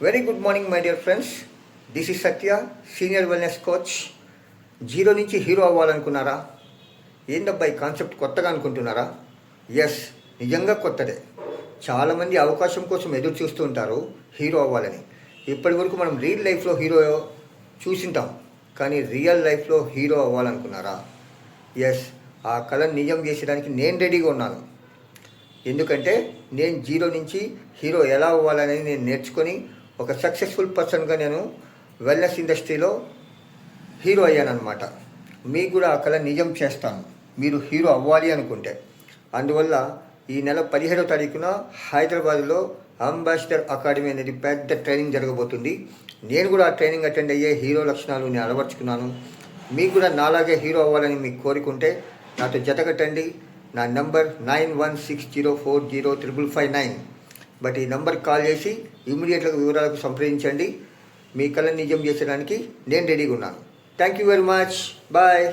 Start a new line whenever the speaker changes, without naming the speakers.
Very good morning my dear friends. This is Satya, senior wellness coach. Zero నుంచి hero అవ్వాలనుకున్నారా? ఏందబ్బా ఈ concept కొత్తగా అనుకుంటున్నారా? ఎస్, నిజంగా కొత్తదే. చాలామంది అవకాశం కోసం ఎదురు చూస్తూ ఉంటారు హీరో అవ్వాలని. ఇప్పటి వరకు మనం రియల్ లైఫ్లో హీరో చూసింటాం, కానీ రియల్ లైఫ్లో హీరో అవ్వాలనుకున్నారా? ఎస్, ఆ కళను నిజం చేసేదానికి నేను రెడీగా ఉన్నాను. ఎందుకంటే నేను జీరో నుంచి హీరో ఎలా అవ్వాలనేది నేను నేర్చుకొని ఒక సక్సెస్ఫుల్ పర్సన్గా నేను వెల్నెస్ ఇండస్ట్రీలో హీరో అయ్యానమాట. మీకు కూడా ఆ కళ నిజం చేస్తాను మీరు హీరో అవ్వాలి అనుకుంటే. అందువల్ల ఈ నెల 17వ తారీఖున హైదరాబాద్లో అంబాసిడర్ అకాడమీ అనేది పెద్ద ట్రైనింగ్ జరగబోతుంది. నేను కూడా ఆ ట్రైనింగ్ అటెండ్ అయ్యే హీరో లక్షణాలు నేను అలవర్చుకున్నాను. మీకు కూడా నాలాగే హీరో అవ్వాలని మీకు కోరుకుంటే నాతో జతకట్టండి. నా నంబర్ 9160405559. బట్ ఈ నంబర్కి కాల్ చేసి ఇమ్మీడియట్గా వివరాలకు సంప్రదించండి. మీ కళ నిజం చేసేదానికి నేను రెడీగా ఉన్నాను. Thank you very much. Bye.